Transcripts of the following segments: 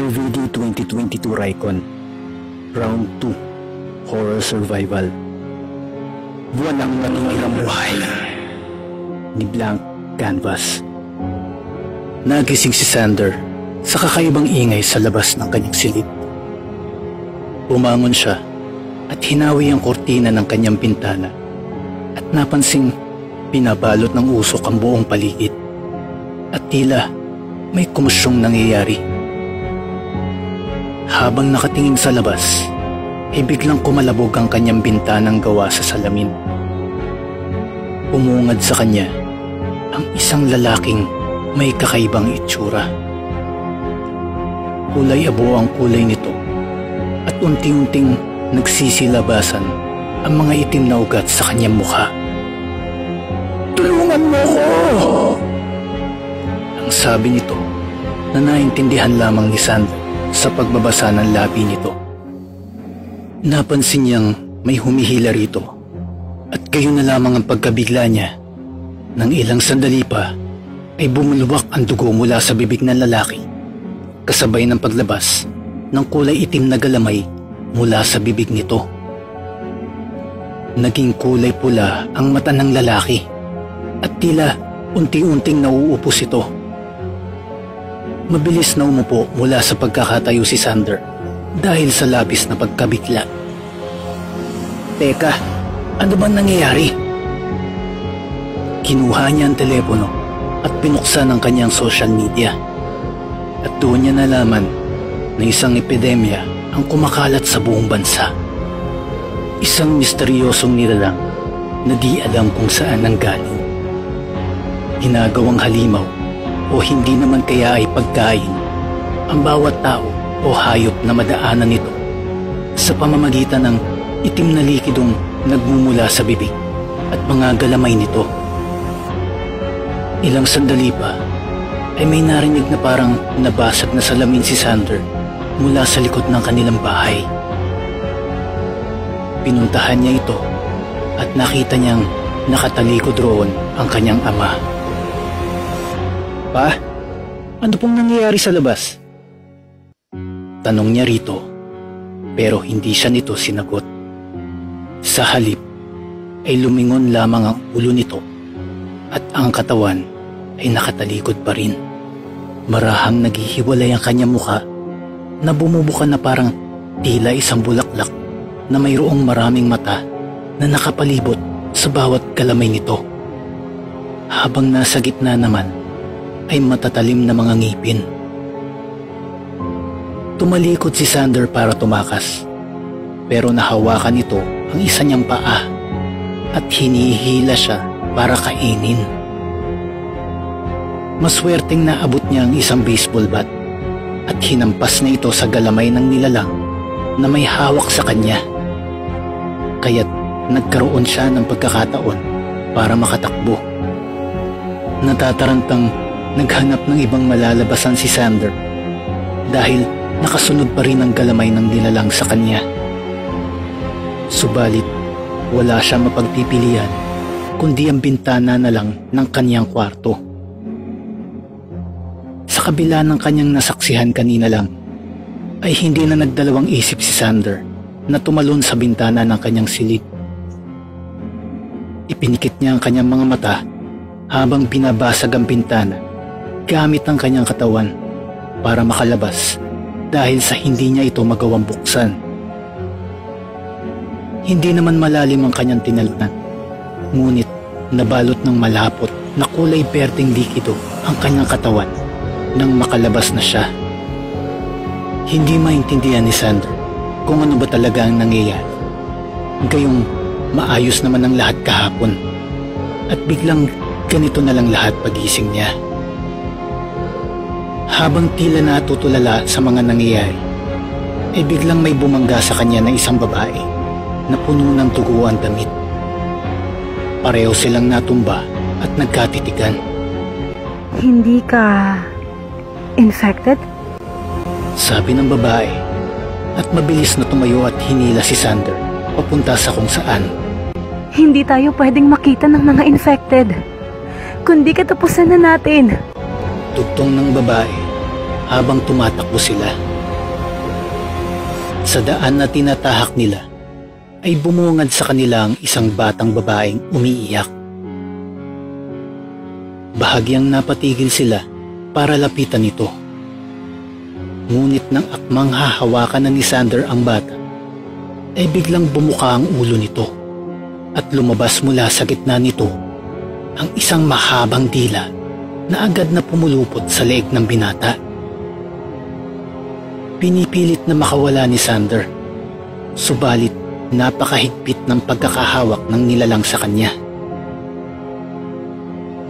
RVD 2022 Raycon Round 2 Horror Survival. Walang natitirang buhay ni Blank Canvas. Nagising si Sander sa kakaibang ingay sa labas ng kanyang silid. Bumangon siya at hinawi ang kortina ng kanyang bintana at napansing pinabalot ng usok ang buong paligid at tila may komosyong nangyayari. Habang nakatingin sa labas, ay biglang kumalabog ang kanyang bintanang gawa sa salamin. Umungad sa kanya ang isang lalaking may kakaibang itsura. Kulay abo ang kulay nito at unti-unting nagsisilabasan ang mga itim na ugat sa kanyang mukha. "Tulungan mo ko!" Ang sabi nito na naintindihan lamang ni Sander sa pagbabasa ng labi nito. Napansin niyang may humihila rito at gayon na lamang ang pagkabigla niya. Nang ilang sandali pa ay bumulwak ang dugo mula sa bibig ng lalaki kasabay ng paglabas ng kulay itim na galamay mula sa bibig nito. Naging kulay pula ang mata ng lalaki at tila unti-unting nauupos ito. Mabilis na umupo mula sa pagkakatayo si Sander dahil sa labis na pagkabigla. "Teka, ano bang nangyayari?" Kinuha niya ang telepono at pinuksan ang kanyang social media. At doon niya nalaman na isang epidemya ang kumakalat sa buong bansa. Isang misteryosong nilalang na di alam kung saan nanggaling. Ginagawang halimaw o hindi naman kaya ay pagkain ang bawat tao o hayop na madaanan nito sa pamamagitan ng itim na likidong nagmumula sa bibig at mga galamay nito. Ilang sandali pa ay may narinig na parang nabasag na salamin si Sander mula sa likod ng kanilang bahay. Pinuntahan niya ito at nakita niyang nakatalikod roon ang kanyang ama. "Pa, ano pong nangyayari sa labas?" Tanong niya rito, pero hindi siya nito sinagot. Sa halip ay lumingon lamang ang ulo nito at ang katawan ay nakatalikod pa rin. Marahang naghihiwalay ang kanyang mukha na bumubuka na parang tila isang bulaklak na mayroong maraming mata na nakapalibot sa bawat galamay nito. Habang nasa gitna naman ay matatalim na mga ngipin. Tumalikod si Sander para tumakas, pero nahawakan ito ang isa niyang paa at hinihila siya para kainin. Maswerteng naabot niya ang isang baseball bat at hinampas na ito sa galamay ng nilalang na may hawak sa kanya. Kaya't nagkaroon siya ng pagkakataon para makatakbo. Natatarantang naghanap ng ibang malalabasan si Sander dahil nakasunod pa rin ang galamay ng nilalang sa kanya. Subalit wala siya mapagpipilian kundi ang bintana na lang ng kanyang kwarto. Sa kabila ng kanyang nasaksihan kanina lang ay hindi na nagdalawang isip si Sander na tumalon sa bintana ng kanyang silid. Ipinikit niya ang kanyang mga mata habang binabasag ang bintana gamit ang kanyang katawan para makalabas dahil sa hindi niya ito magawang buksan. Hindi naman malalim ang kanyang tinalunan, ngunit nabalot ng malapot na kulay berdeng likido ang kanyang katawan nang makalabas na siya. Hindi maintindihan ni Sander kung ano ba talaga ang nangyayari. Gayong maayos naman ang lahat kahapon at biglang ganito na lang lahat pagising niya. Habang tila natutulala sa mga nangyayari, ay biglang may bumangga sa kanya na isang babae na puno ng dugo ang damit. Pareho silang natumba at nagkatitigan. "Hindi ka infected?" Sabi ng babae at mabilis na tumayo at hinila si Sander papunta sa kung saan. "Hindi tayo pwedeng makita ng mga infected, kundi katapusan na natin." Tugtong ng babae habang tumatakbo sila. Sa daan na tinatahak nila ay bumungad sa kanila ang isang batang babaeng umiiyak. Bahagyang napatigil sila para lapitan ito. Ngunit nang akmang hahawakan na ni Sander ang bata, ay biglang bumuka ang ulo nito at lumabas mula sa gitna nito ang isang mahabang dila na agad na pumulupot sa leeg ng binata. Pinipilit na makawala ni Sander, subalit napakahigpit ng pagkakahawak ng nilalang sa kanya.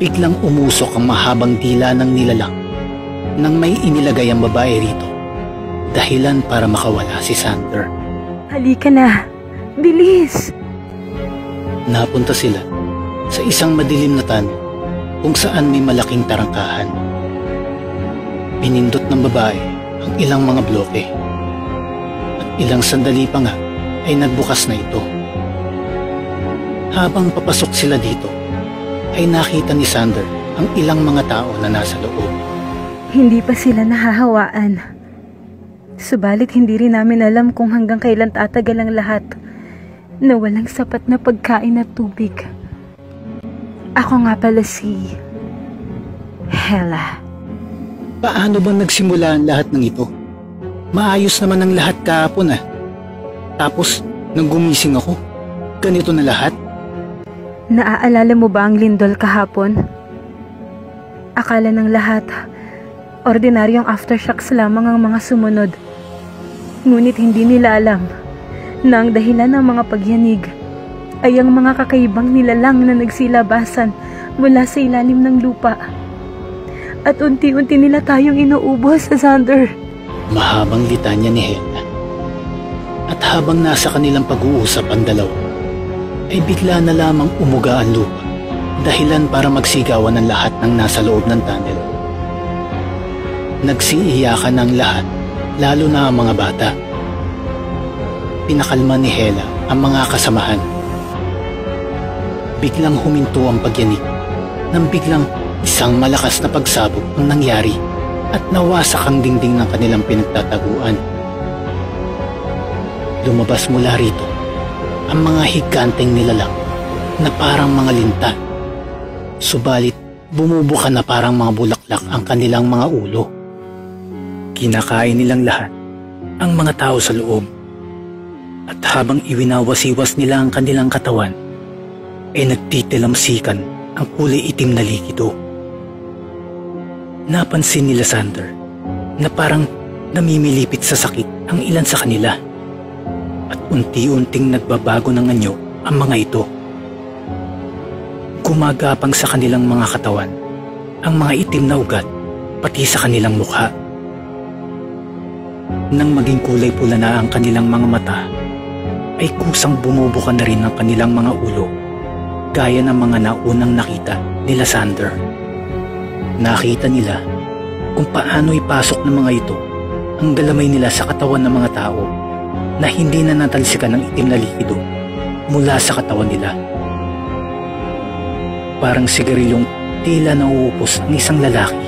Biglang umusok ang mahabang dila ng nilalang nang may inilagay ang babae rito, dahilan para makawala si Sander. Halika na. Bilis! Napunta sila sa isang madilim na tunnel kung saan may malaking tarangkahan. Pinindot ng babae ang ilang mga bloke at ilang sandali pa nga ay nagbukas na ito. Habang papasok sila dito ay nakita ni Sander ang ilang mga tao na nasa loob. Hindi pa sila nahahawaan. Subalit hindi rin namin alam kung hanggang kailan tatagal ang lahat na walang sapat na pagkain at tubig. Ako nga pala si Hela. Paano ba nagsimula ang lahat ng ito? Maayos naman ang lahat kahapon ah. Tapos, nang gumising ako, ganito na lahat? Naaalala mo ba ang lindol kahapon? Akala ng lahat, ordinaryong aftershocks lamang ang mga sumunod. Ngunit hindi nila alam na ang dahilan ng mga pagyanig ay ang mga kakaibang nilalang na nagsilabasan mula sa ilalim ng lupa. At unti-unti nila tayong inuubos sa Sander. Mahabang litanya ni Hela. At habang nasa kanilang pag-uusap ang dalawa, ay bigla na lamang umuga ang lupa, dahilan para magsigawan ang lahat ng nasa loob ng tunnel. Nagsiiyakan ang lahat, lalo na ang mga bata. Pinakalma ni Hela ang mga kasamahan. Biglang huminto ang pagyanig, nang biglang isang malakas na pagsabog ang nangyari at nawasak ang dingding ng kanilang pinagtataguan. Lumabas mula rito ang mga higanteng nilalang na parang mga linta. Subalit bumubuka na parang mga bulaklak ang kanilang mga ulo. Kinakain nilang lahat ang mga tao sa loob. At habang iwinawasiwas nila ang kanilang katawan, ay nagtitilamsikan ang kulay itim na likido. Napansin nila Sander na parang namimilipit sa sakit ang ilan sa kanila at unti-unting nagbabago ng anyo ang mga ito. Gumagapang sa kanilang mga katawan ang mga itim na ugat pati sa kanilang mukha. Nang maging kulay pula na ang kanilang mga mata, ay kusang bumubuka na rin ang kanilang mga ulo gaya ng mga naunang nakita nila Sander. Nakita nila kung paano ipasok ng mga ito ang galamay nila sa katawan ng mga tao na hindi na natalsikan ng itim na likido mula sa katawan nila. Parang sigarilyong tila nauupos ang isang lalaki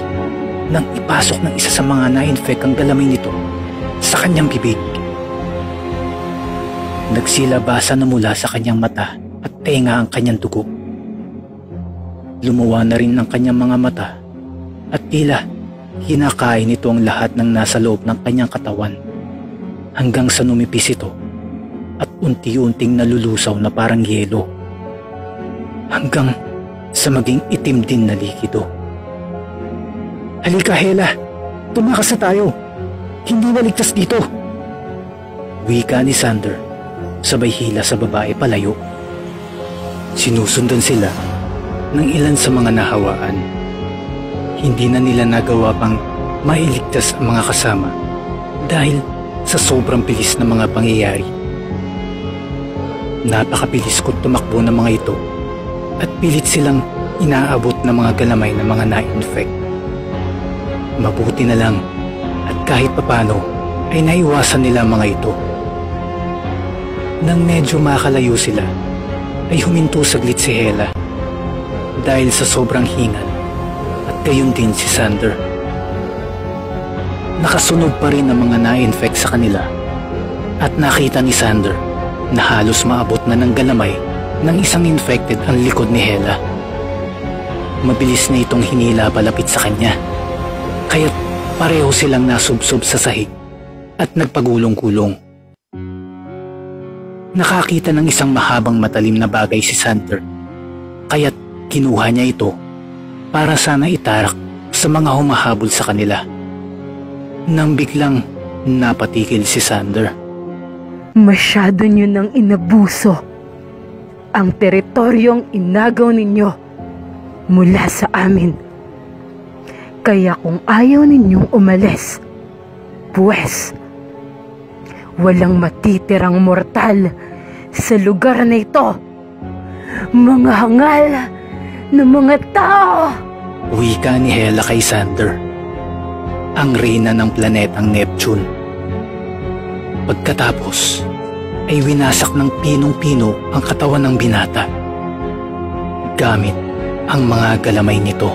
nang ipasok ng isa sa mga na-infect ang galamay nito sa kanyang bibig. Nagsilabasan na mula sa kanyang mata at tenga ang kanyang dugo. Lumuwa na rin ang kanyang mga mata at tila kinakain nito ang lahat ng nasa loob ng kanyang katawan hanggang sa numipis ito at unti-unting nalulusaw na parang yelo hanggang sa maging itim din na likido. Halika Hela, tumakas na tayo. Hindi maligtas dito. Wika ni Sander, sabay hila sa babae palayo. Sinusundan sila ng ilan sa mga nahawaan. Hindi na nila nagawa pang mailigtas ang mga kasama dahil sa sobrang bilis ng mga pangyayari. Napakabilis kung tumakbo ng mga ito at pilit silang inaabot ng mga galamay ng mga na-infect. Mabuti na lang at kahit papano ay naiwasan nila ang mga ito. Nang medyo makalayo sila, ay huminto saglit si Hela dahil sa sobrang hingal at gayon din si Sander. Nakasunod pa rin ang mga na-infect sa kanila At nakita ni Sander na halos maabot na ng galamay ng isang infected ang likod ni Hela. Mabilis na itong hinila palapit sa kanya, kaya't pareho silang nasubsob sa sahig at nagpagulong-gulong. Nakakita ng isang mahabang matalim na bagay si Sander, kaya't kinuha niya ito para sana itarak sa mga humahabol sa kanila. Nang biglang napatigil si Sander. Masyado niyo nang inabuso ang teritoryong inagaw ninyo mula sa amin. Kaya kung ayaw ninyong umalis, pues, walang matitirang mortal sa lugar na ito. Mga hangal na mga tao! Wika ni Hela kay Sander, ang reyna ng planetang Neptune. Pagkatapos ay winasak ng pinong-pino ang katawan ng binata gamit ang mga galamay nito.